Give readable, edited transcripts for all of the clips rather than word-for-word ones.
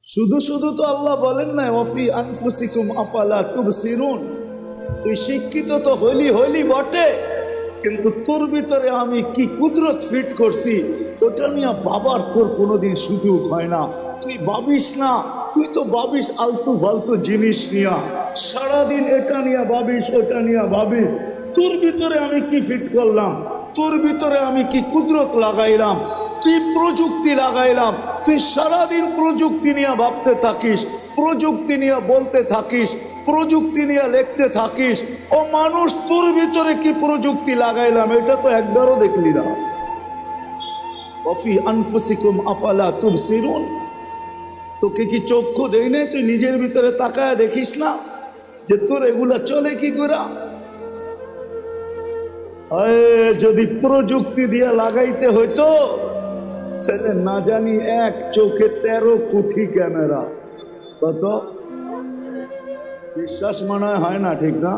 শুধু শুধু তো আল্লাহ বলেন না ওয়াফি আনফুসিকুম আফালা তুবসিরুন। তুই শিক্ষিত তো হইলি বটে, কিন্তু তোর ভিতরে আমি কি কুদরত ফিট করছি ওটা নিয়ে বাবার তোর কোনোদিন সুযোগ হয় না। তুই ভাবিস না, তুই তো ভাবিস আলতু ফালতু জিনিস নিয়া, সারাদিন এটা নিয়ে ভাবিস ওটা নিয়ে ভাবিস। তোর ভিতরে আমি কি ফিট করলাম, তোর ভিতরে আমি কি কুদরত লাগাইলাম, কি প্রযুক্তি লাগাইলাম। তুই সারাদিন প্রযুক্তি নিয়ে ভাবতে থাকিস, প্রযুক্তি নিয়ে বলতে থাকিস, প্রযুক্তি নিয়ে লিখতে থাকিস। ও মানুষ, তোর ভিতরে কি প্রযুক্তি লাগাইলাম এটা তো একবারও দেখলি না। ওয়াফি আনফুসিকুম আফালা তুবসিরুন। তোকে কি চক্ষু দেই না? তুই নিজের ভিতরে তাকায় দেখিস না যে তোর এগুলা চলে কি করে? যদি প্রযুক্তি দিয়ে লাগাইতে হইতো ছেলে না জানি এক চোখে 13 কোটি ক্যামেরা। কত বিশ্বাস মনে হয় না, ঠিক না?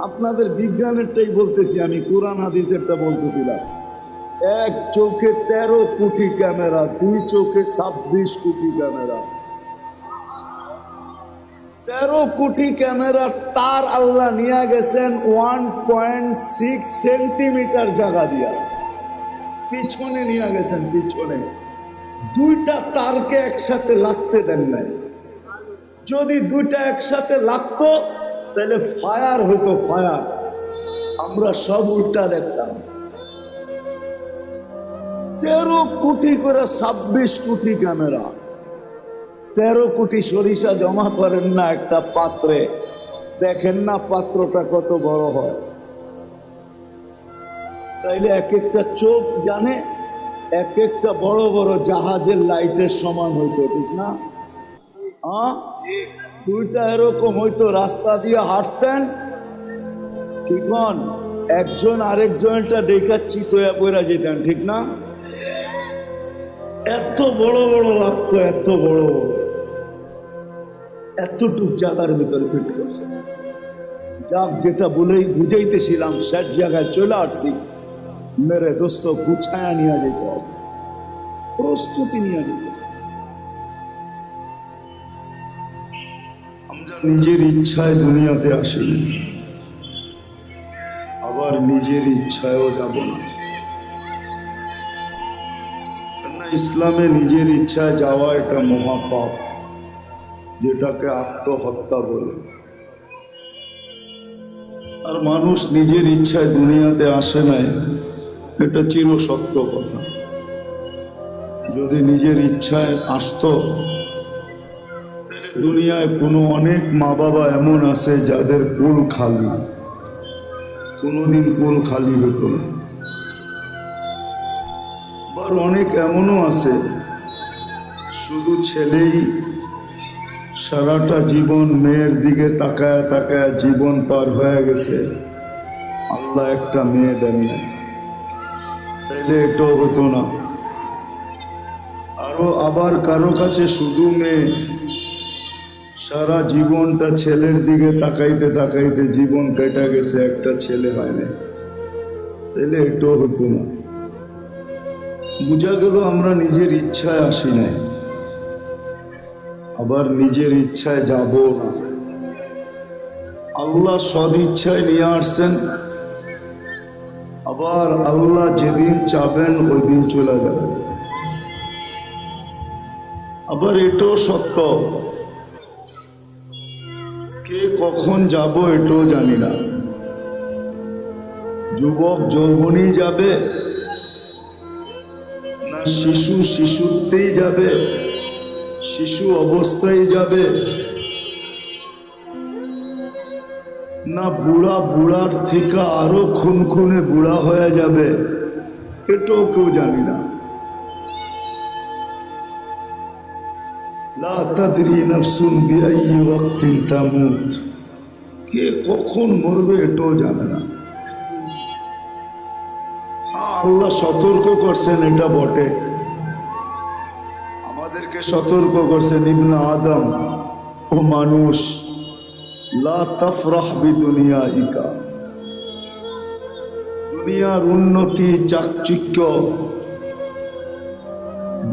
আপনাদের বিজ্ঞানেরটাই বলতেছি আমি, কোরআন হাদিসেরটা বলতেছিলাম। এক চোখে 13 কোটি ক্যামেরা, দুই চোখে 26 কোটি ক্যামেরা। 13 কোটি ক্যামেরার তার আল্লাহ নিয়ে গেছেন 1.6 সেন্টিমিটার জায়গা দিয়া, পিছনে নিয়ে গেছেন। পিছনে দুইটা তারকে একসাথে লাগতে দেন নাই। যদি দুইটা একসাথে লাগতো তাহলে ফায়ার হইতো, ফায়ার। আমরা সব উল্টা দেখতাম। 13 কোটি করে 26 কোটি ক্যামেরা। 13 কোটি সরিষা জমা করেন না একটা পাত্রে, দেখেন না পাত্রটা কত বড় হয়। তাইলে এক একটা চোখ জানে এক একটা বড় বড় জাহাজের লাইটের সমান হইতো, ঠিক না? দুইটা এরকম হইতো, রাস্তা দিয়ে হাঁটতেন, ঠিক না? একজন আরেকজনটা দেখা চিতয়া পড়া যেতেন, ঠিক না? এত বড় বড় লাগতো, এত বড় বড়, এতটুক জায়গার ভিতরে ফিট করছে। যাক, যেটা বলেই বুঝাইতেছিলাম শেষ জায়গায় চলে আসছি। মেরে দোস্ত, গুছায়া নিয়ে যেতে হবে, প্রস্তুতি নিয়ে যেতে হবে। আমরা নিজের ইচ্ছায় দুনিয়াতে আসিনি, আবার নিজের ইচ্ছায়ও যাব না। ইসলামে নিজের ইচ্ছায় যাওয়া এটা মহাপাপ, যেটাকে আত্মহত্যা বলে। আর মানুষ নিজের ইচ্ছায় দুনিয়াতে আসে নাই, এটা চির সত্য কথা। যদি নিজের ইচ্ছায় আসতো তাহলে দুনিয়ায় কোনো অনেক মা বাবা এমন আছে যাদের কোল খালি, কোনোদিন কোল খালি হতো না। আবার অনেক এমনও আছে শুধু ছেলেই সারাটা জীবন মেয়ের দিকে তাকায় তাকায় জীবন পার হয়ে গেছে, আল্লাহ একটা মেয়ে দেন না। তাইলে এটাও হতো না। আরো আবার কারো কাছে শুধু মেয়ে, সারা জীবনটা ছেলের দিকে তাকাইতে তাকাইতে জীবন কেটে গেছে, একটা ছেলে হয় না। তাইলে এটাও হতো না। বুঝা গেল আমরা নিজের ইচ্ছায় আসি নাই, আবার নিজের ইচ্ছায় যাব না। আল্লাহ সদ ইচ্ছায় নিয়ে আসছেন, আবার আল্লাহ যেদিন চাবেন ওই দিন চলে যাবেন। আবার এটাও সত্য, কে কখন যাব এটাও জানি না। যুবক যৌবনই যাবে, না শিশু শিশুত্বেই যাবে, শিশু অবস্থায় যাবে, না বুড়া বুড়ার থেকে আরো খুনখুনে বুড়া হয়ে যাবে, এটাও কেউ জানি না। লা তাদরি নাফসুন বিআইয়ি ওয়াক্তিন তামুত, কে কখন মরবে এটাও জানে না। আল্লাহ সতর্ক করছেন, এটা বটে, আমাদেরকে সতর্ক করছেন, ইবনে আদম, ও মানুষ, লা তাফরাহ বিদুনিয়াইকা, দুনিয়ার উন্নতি চাকচিক্য,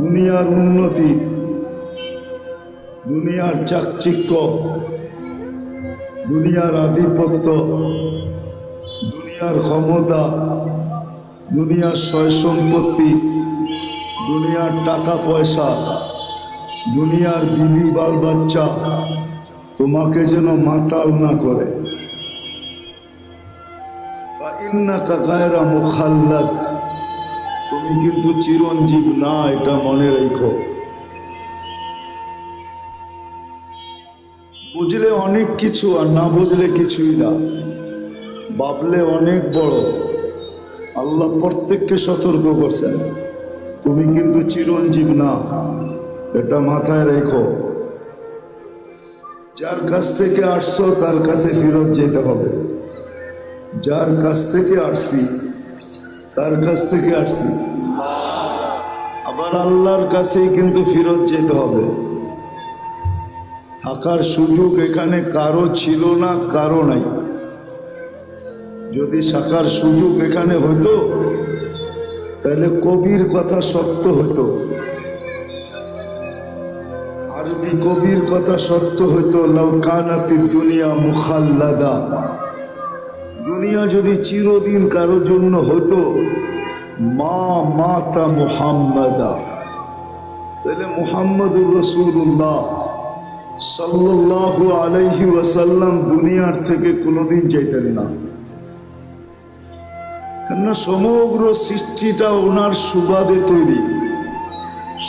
দুনিয়ার উন্নতি দুনিয়ার চাকচিক্য, দুনিয়ার আধিপত্য, দুনিয়ার ক্ষমতা, দুনিয়ার সয় সম্পত্তি, দুনিয়ার টাকা পয়সা, দুনিয়ার বিবি বাল বাচ্চা তোমাকে যেন মাতাল না করে। ফাইন্নাকা গায়রা মুখাল্লাদ, তুমি কিন্তু চিরঞ্জীব না, এটা মনে রেখো। বুঝলে অনেক কিছু আর না বুঝলে কিছুই না, ভাবলে অনেক বড়। আল্লাহ প্রত্যেককে সতর্ক করছেন, তুমি কিন্তু চিরঞ্জীব না, এটা মাথায় রেখো। যার কাছ থেকে আসছো তার কাছে ফেরত যেতে হবে। যার কাছ থেকে আসছি তার কাছ থেকে আসছি, আবার আল্লাহর কাছেই কিন্তু ফেরত যেতে হবে। থাকার সুযোগ এখানে কারো ছিল না, কারো নাই। যদি থাকার সুযোগ এখানে হইতো তাহলে কবির কথা সত্য হতো, আরবি কবির কথা সত্য হইতো। লাউ কানাতি দুনিয়া মুখাল্লাদা, দুনিয়া যদি চিরদিন কারোর জন্য হতো, মা মাতা মুহাম্মাদা, তাহলে মুহাম্মদুর রাসূলুল্লাহ সাল্লাল্লাহু আলাইহি ওয়াসাল্লাম দুনিয়ার থেকে কোনোদিন যাইতেন না। কেননা সমগ্র সৃষ্টিটা ওনার সুবাদে তৈরি,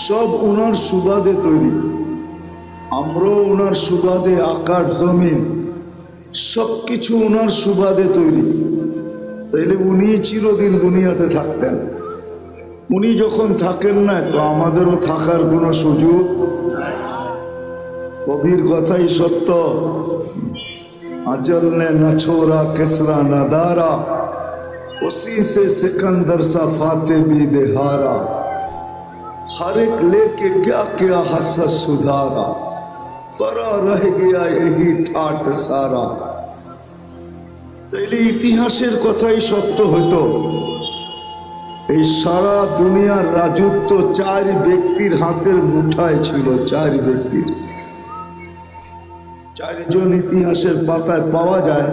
সব ওনার সুবাদে তৈরি। আমরাও ওনার সুবাদে, আকাশ জমিন সব কিছু ওনার সুবাদে তৈরি। তাইলে উনি চিরদিন দুনিয়াতে থাকতেন। উনি যখন থাকেন না, তো আমাদেরও থাকার কোনো সুযোগ। কবির কথাই সত্য, আজল নে না ছোরা কেসরা না দারা, उसी से सिकंदर सा फाते भी देहारा, हर एक लेके क्या क्या हसस सुधारा, परा रह गया यही ठाट सारा। তাইলে ইতিহাসের কথাই সত্য হতো। এই সারা দুনিয়ার রাজত্ব চার ব্যক্তির হাতের মুঠায় ছিল, চার ব্যক্তির। চারজন ইতিহাসের পাতায় পাওয়া যায়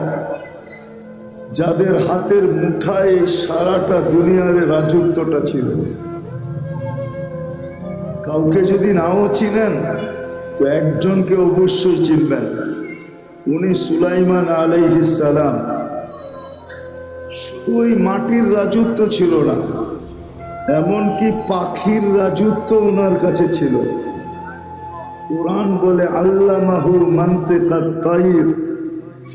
যাদের হাতের মুঠায় সারাটা দুনিয়ার রাজত্বটা ছিল। কাউকে যদি নাও চিনেন তো একজনকে অবশ্যই চিনবেন, উনি সুলাইমান আলাইহিস সালাম। শুধু ওই মাটির রাজত্ব ছিল না, এমনকি পাখির রাজত্ব ওনার কাছে ছিল। কুরআন বলে আল্লামাহু মানতিকাত তাইর,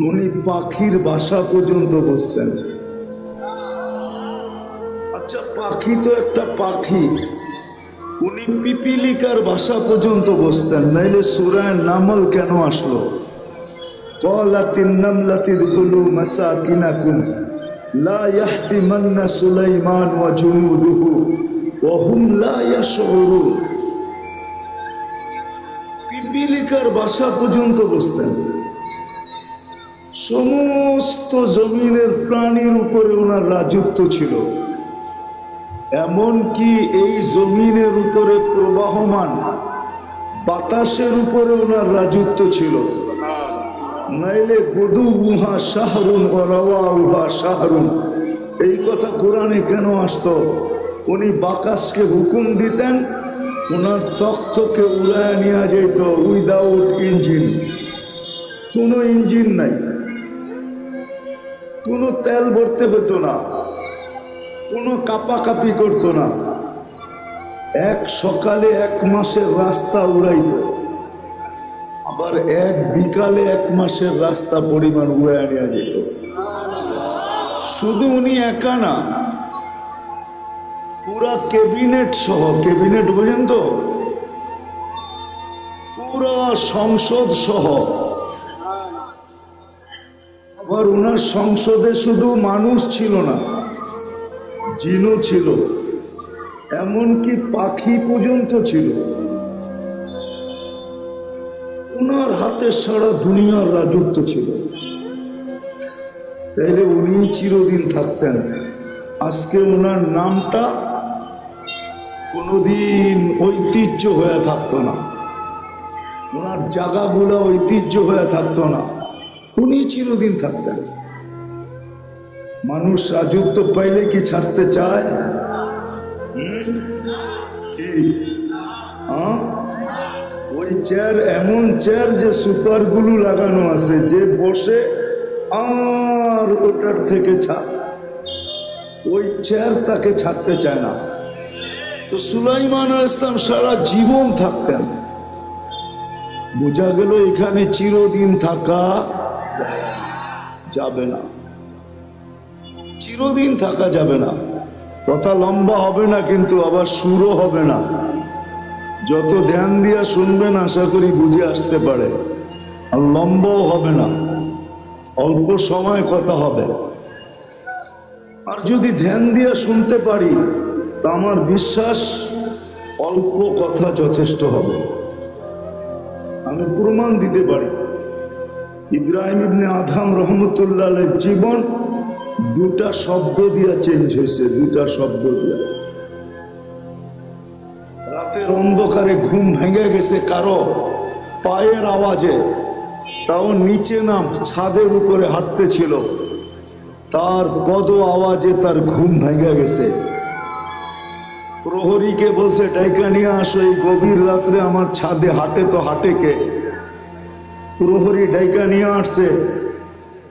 উনি পাখির ভাষা পর্যন্ত বুঝতেন। আচ্ছা, পাখি তো একটা পাখি, উনি পিপিলিকার ভাষা পর্যন্ত বুঝতেন, নাইলে সূরা নামল কেন আসলো? ক্বালাতিন নামলাতু দুখুলু মাসাকিনাকুম লা ইয়াহতিমান্না সুলাইমান ওয়া জুনুদুহু ওয়া হুম লা ইয়াশউরুন। পিপিলিকার ভাষা পর্যন্ত বুঝতেন। সমস্ত জমিনের প্রাণীর উপরে ওনার রাজত্ব ছিল। এমনকি এই জমিনের উপরে প্রবাহমান বাতাসের উপরে ওনার রাজত্ব ছিল। নাইলে গুদুহা শাহরুন ওয়া রাওয়াউহা শাহরুন, এই কথা কোরআনে কেন আসতো? উনি বাতাসকে হুকুম দিতেন, ওনার তখ্তকে উড়ায় নিয়ে যেত উইদাউট ইঞ্জিন। কোনো ইঞ্জিন নাই, কোনো তেল ভরতে হতো না, কোনো কাপাকাপি করতো না। এক সকালে 1 মাসের রাস্তা উড়াইতো, আবার এক বিকালে 1 মাসের রাস্তা পরিমাণ উড়ায় নেওয়া যেত। শুধু উনি একা না, পুরা ক্যাবিনেট সহ, ক্যাবিনেট বোঝেন তো, পুরা সংসদ সহ। আবার ওনার সংসদে শুধু মানুষ ছিল না, জিনও ছিল, এমনকি পাখি পর্যন্ত ছিল। ওনার হাতে সারা দুনিয়ার রাজত্ব ছিল। তাইলে উনি চিরদিন থাকতেন। আজকে ওনার নামটা কোনোদিন ঐতিহ্য হয়ে থাকতো না। ওনার জায়গাগুলো ঐতিহ্য হয়ে থাকতো না, উনি চিরদিন থাকতেন। মানুষ রাজত্ব পাইলে কি ছাড়তে চায়? কি ওই চেয়ার এমন চেয়ার যে সুপার গুলো লাগানো আছে, যে বসে আর ওটার থেকে ওই চেয়ার তাকে ছাড়তে চায় না। তো সুলাইমান আলাইহিস সালাম সারা জীবন থাকতেন। বোঝা গেল এখানে চিরদিন থাকা যাবে না, চিরদিন থাকা যাবে না। কথা লম্বা হবে না, কিন্তু আবার সুরও হবে না। যত ধ্যান দিয়া শুনবেন আশা করি বুঝে আসতে পারে। আর লম্বাও হবে না, অল্প সময় কথা হবে। আর যদি ধ্যান দিয়া শুনতে পারি তা আমার বিশ্বাস অল্প কথা যথেষ্ট হবে। আমি প্রমাণ দিতে পারি। ইব্রাহিম ইবনে আদহাম রহমতুল্লাহ আলাইহির জীবন দুটা শব্দ দিয়া চেঞ্জ হয়েছে, দুটা শব্দ দিয়া। রাতের অন্ধকারে ঘুম ভেঙে গেছে কারো পায়ের আওয়াজে, তাও নিচে না ছাদের উপরে হাঁটতেছিল, তার পদ আওয়াজে তার ঘুম ভেঙে গেছে। প্রহরীকে বলছে ডাইকা নিয়ে আসো, এই গভীর রাত্রে আমার ছাদে হাঁটে তো হাঁটে কে? প্রহরী ডাইকা নিয়ে আসছে,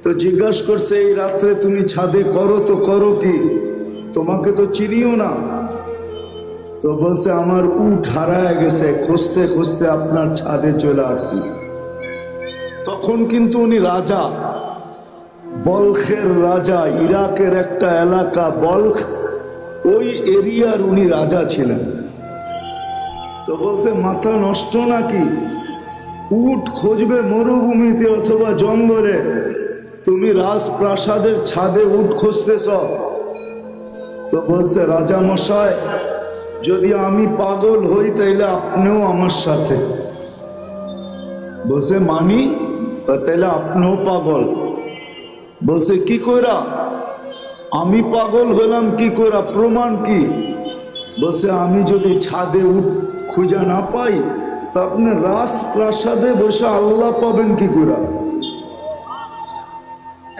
তো জিজ্ঞাসা করছে এই রাত্রে তুমি ছাদে করো তো করো কি? তোমাকে তো চিনিও না। তো বলছে আমার উট হারায় গেছে, খুঁজতে খুঁজতে আপনার ছাদে চলে আসছি। তখন কিন্তু উনি রাজা, বলখের রাজা, ইরাকের একটা এলাকা বলখ, ওই এরিয়ার উনি রাজা ছিলেন। তো বলছে মাথা নষ্ট নাকি? উট খুঁজবে মরুভূমিতে অথবা জঙ্গলে, তুমি রাজপ্রাসাদের ছাদে উট খুঁজতেছ? তো বলছে রাজা মশাই, যদি আমি পাগল হই তাইলে আপনিও আমার সাথে। বলছে মানি? তাইলে আপনিও পাগল। বলছে কি কইরা? আমি পাগল হলাম কি কইরা? প্রমাণ কি? বলছে আমি যদি ছাদে উঠ খুঁজে না পাই তা আপনি রাজপ্রাসাদে বসে আল্লাহ পাবেন কি কইরা?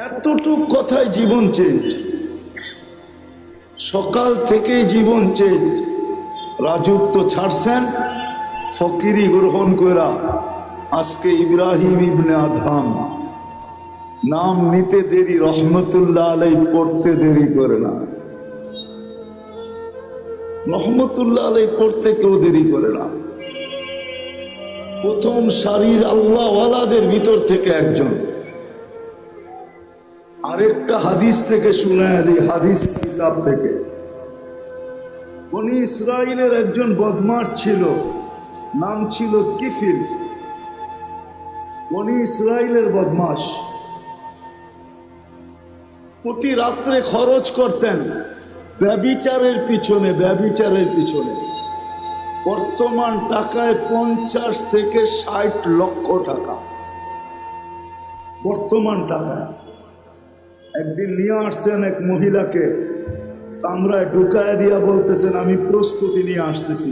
এতটুক কথায় জীবন চেঞ্জ, সকাল থেকেই জীবন চেঞ্জ। রাজত্ব ছাড়ছেন, ফকিরি গ্রহণ কইরা আজকে ইব্রাহিম ইবনে আদহাম। নাম নিতে দেরি, রহমতুল্লাহ আলাইহি পড়তে দেরি করে না। রহমতুল্লাহ আলাইহি পড়তে কেউ দেরি করে না। প্রথম সারির আল্লাহ ওয়ালাদের ভিতর থেকে একজন। আরেকটা হাদিস থেকে শুনায়া দিই, হাদিস কিতাব থেকে। বনি ইসরাইলের একজন বদমাশ ছিল, নাম ছিল কিফিল। বনি ইসরাইলের বদমাশ প্রতি রাত্রে খরচ করতেন ব্যভিচারের পিছনে, ব্যভিচারের পিছনে। বর্তমান টাকায় 50 থেকে 60 লক্ষ টাকা বর্তমান টাকায়। একদিন নিয়ে আসছেন এক মহিলাকে, কামরায় ঢুকায় দিয়া বলতেছেন আমি প্রস্তুতি নিয়ে আসতেছি।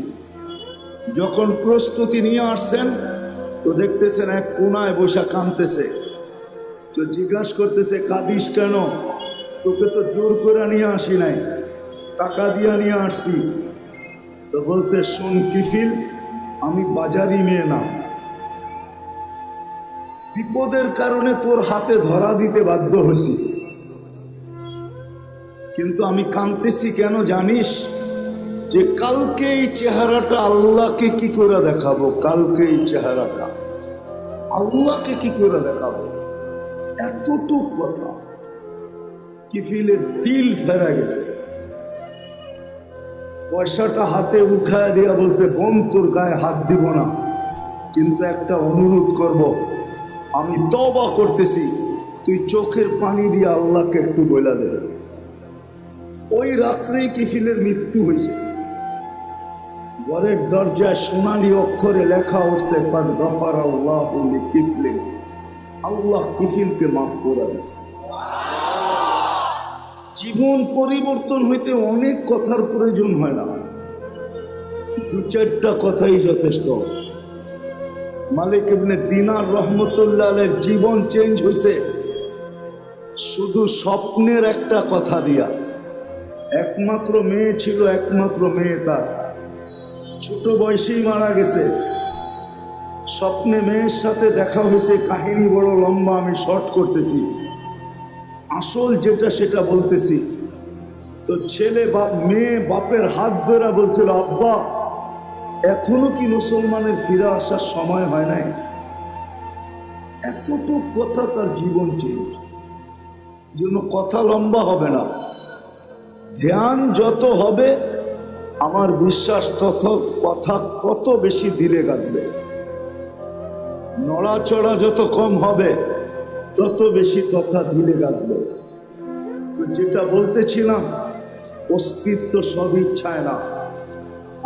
যখন প্রস্তুতি নিয়ে আসছেন তো দেখতেছেন এক কোনায় বসে কাঁদতেছে। তো জিজ্ঞাসা করতেছে কাঁদিস কেন? তোকে তো জোর করে নিয়ে আসি নাই, টাকা দিয়া নিয়ে আসছি। তো বলছে শোন কিফিল, আমি বাজারি মেয়ে না, বিপদের কারণে তোর হাতে ধরা দিতে বাধ্য হয়েছি, কিন্তু আমি কাঁদতেছি কেন জানিস? যে কালকে এই চেহারাটা আল্লাহকে কি করে দেখাবো, কালকে এই চেহারাটা আল্লাহকে কি করে দেখাবো। এতটুক কথা। কিফিলের দিল ফেরা গেছে। পয়সাটা হাতে উঠায় দিয়া বলছে বোন তোর গায়ে হাত দিব না, কিন্তু একটা অনুরোধ করব, আমি তওবা করতেছি, তুই চোখের পানি দিয়ে আল্লাহকে একটু বইলা দে। ওই রাত্রেই কিফিলের মৃত্যু হয়েছে। ঘরের দরজায় সোনালী অক্ষরে লেখা উঠছে কাদ গফারাল্লাহু লিকিফলিন, আল্লাহ কিফিলকে মাফ করে দিয়েছে। জীবন পরিবর্তন হইতে অনেক কথার প্রয়োজন হয় না, 2-4টা কথাই যথেষ্ট। মালিক ইবনে দিনার রহমতুল্লাহ আলাইহির জীবন চেঞ্জ হয়েছে শুধু স্বপ্নের একটা কথা দিয়া। একমাত্র মেয়ে ছিল, একমাত্র মেয়ে তার ছোট বয়সেই মারা গেছে। স্বপ্নে মেয়ের সাথে দেখা হয়েছে, কাহিনী বড় লম্বা, আমি শর্ট করতেছি, আসল যেটা সেটা বলতেছি। তো ছেলে মেয়ে বাপের হাত ধরে বলছিল, আব্বা এখনো কি মুসলমানের ফিরে আসার সময় হয় নাই? এতটুকু কথা, তার জীবন চেঞ্জ। জন্য কথা লম্বা হবে না, ধ্যান যত হবে আমার বিশ্বাস তত কথা তত বেশি দিলে গাঁথবে। নড়াচড়া যত কম হবে তত বেশি কথা দিলে গাঁথবে। তো যেটা বলতেছিলাম, অস্তিত্ব সব ইচ্ছায় না,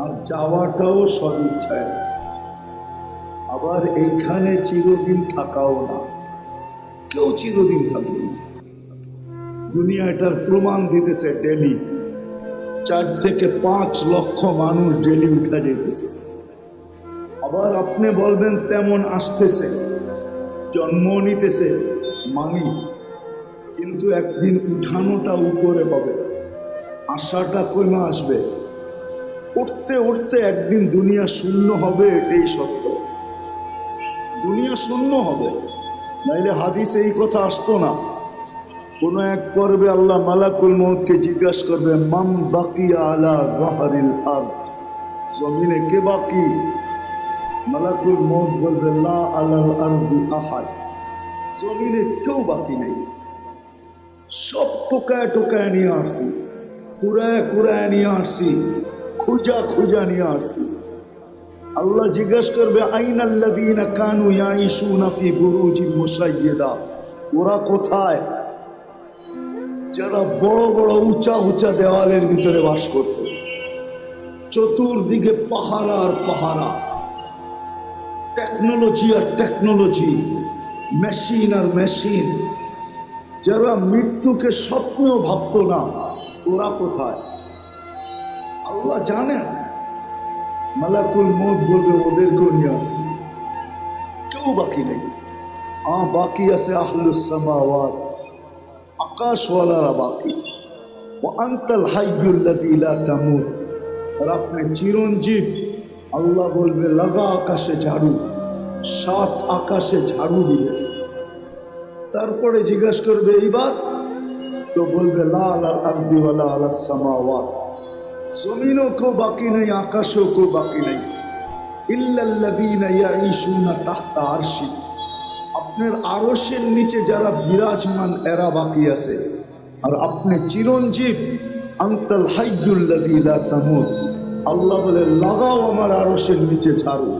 আর যাওয়াটাও সব ইচ্ছায় না। আবার এইখানে চিরদিন থাকাও না, কেউ চিরদিন থাকবে না। দুনিয়া এটার প্রমাণ দিতেছে। ডেলি 4 থেকে 5 লক্ষ মানুষ ডেলি উঠা যেতেছে। আবার আপনি বলবেন তেমন আসতেছে, জন্ম নিতেছে, মানি, কিন্তু একদিন উঠানোটা উপরে হবে, আশাটা কমে আসবে। উঠতে উঠতে একদিন দুনিয়া শূন্য হবে, এটাই সত্য। দুনিয়া শূন্য হবে, নাইলে হাদিসে এই কথা আসতো না। কোন এক পর্বে আল্লাহ মালাকুল মউতকে জিজ্ঞাসা করবে, মান বাকিয়া আলা যাহরিল আরদ, জমিনে কে বাকি? মালাকুল মউত বলবে, লা আলাল আরদি আহাদ, জমিনে কেউ বাকি নেই। সব টোকায় টোকায় নিয়ে আসছি, কুড়ায় কুড়ায় নিয়ে আসছি, খুঁজা খুঁজা নিয়ে আসছি। আল্লাহ জিজ্ঞাসা করবে, আইনাল্লাযীনা কানু ইয়াঈশুনা ফি বুরুজিন মুশাইয়্যিদা, ওরা কোথায়? যারা বড় বড় উঁচা উঁচা দেওয়ালের ভিতরে বাস করত, চতুর্দিকে পাহারা আর পাহারা, টেকনোলজি আর টেকনোলজি, মেশিন আর মেশিন। যারা মৃত্যুকে স্বপ্নেও ভাবত না, ওরা কোথায়? আল্লাহ জানেন। মালাকুল মউত বলবে, ওদেরকেও নিয়ে আসছি, কেউ বাকি নেই। হ্যাঁ, বাকি আছে আহলুস সামাওয়াত, আকাশওয়ালারা বাকি। ওয়া আনতাল হাইয়ুল্লাযী লা তামুত, আর আপনি চিরঞ্জীব। আল্লাহ বলবে, লাগা আকাশে ঝাড়ু, 7 আকাশে ঝাড়ু দিবে। তারপরে জিজ্ঞাসা করবে, এইবার? তো বলবে, লা আলাল আরদি ওয়া লা আলাস সামাওয়াত, জমিনও কেউ বাকি নেই, আকাশেও কেউ বাকি নেই। ইল্লাল্লাযীনা ইয়াঈশুনা তাহতা আরশি, আপনার আরশের নিচে যারা বিরাজমান এরা বাকি আছে। আর আপনি চিরঞ্জীব, আনতাল হাইয়ুল্লাযী লা তামুত। আল্লাহ বলে, লাগাও আমার আরশের নিচে ঝাড়ু।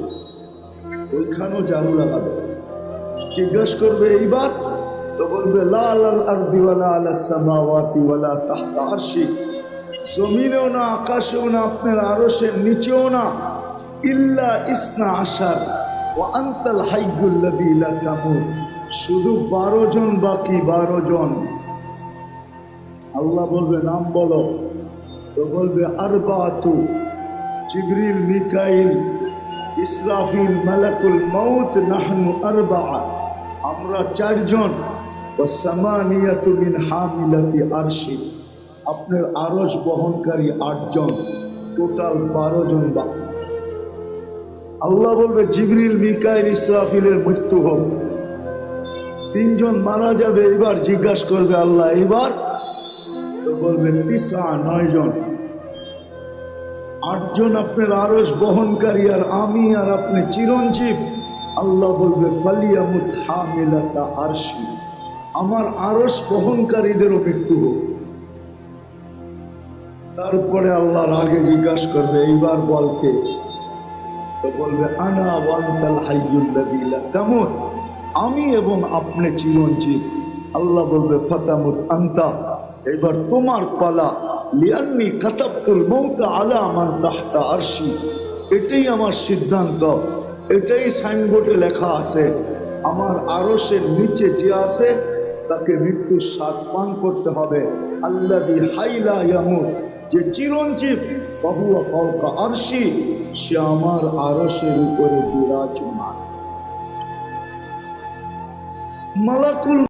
ওইখানেও ঝাড়ু লাগাবে। জিজ্ঞাসা করবে, এইবার? তো বলবে, লা আলাল আরদি ওয়া লা আলাস সামাওয়াতি ওয়া লা তাহতা আরশি, জমিনেও না, আকাশেও না, আপনার আরশের নিচেও না। ইল্লা ইসনা আশার ওয়া আনতাল হাইয়ুল্লাযী লা তামুত, শুধু 12 জন বাকি, 12 জন। আল্লাহ বলবে, নাম বলো। তো বলবে, আরবাতু, জিবরিল, মিকাইল, ইসরাফিল, মালাকুল মউত, নাহনু আরবা, আমরা 4 জন। ওয়া সামানিয়াতু মিন হামিলাতি আরশি, আপনার আরশ বহনকারী 8 জন, টোটাল 12 জন বাকি। আল্লাহ বলবে, জিবরিল, মিকাইল, ইসরাফিলের মৃত্যু হোক, 3 জন মারা যাবে। এবার জিজ্ঞাসা করবে আল্লাহ, এবার? তো বলবে, 9 জন, 8 জন আপনার আরশ বহনকারী, আর আমি আর আপনি চিরঞ্জীব। আল্লাহ বলবে, ফালিয়ামুত হামিলাতা আরশি, আমার আরশ বহনকারীদেরও মৃত্যু হোক। তারপরে আল্লাহর আগে জিজ্ঞাসা করবে, এইবার বলকে? তো বলবে, আনা ওয়া আনতাল হাইয়ুল্লাযী লা তামুত, আমি এবং আপনি চিরঞ্জীব। আল্লাহ বলবে, ফাতামুত আনতা, এবার তোমার পালা। লিআন্নী কাতাবতুল মউত আলা মান তাহতা আরশি, এটাই আমার সিদ্ধান্ত, এটাই সাইনবোর্ডে লেখা আছে। আমার আরশের নিচে যে আছে তাকে মৃত্যুর স্বাদ পান করতে হবে। আল্লাযী হাইলা ইয়ামুত, যে চিরঞ্জীব, ফাহুয়া ফাওকা আরশি, সে আমার আরশের উপরে বিরাজমান। মালাকুল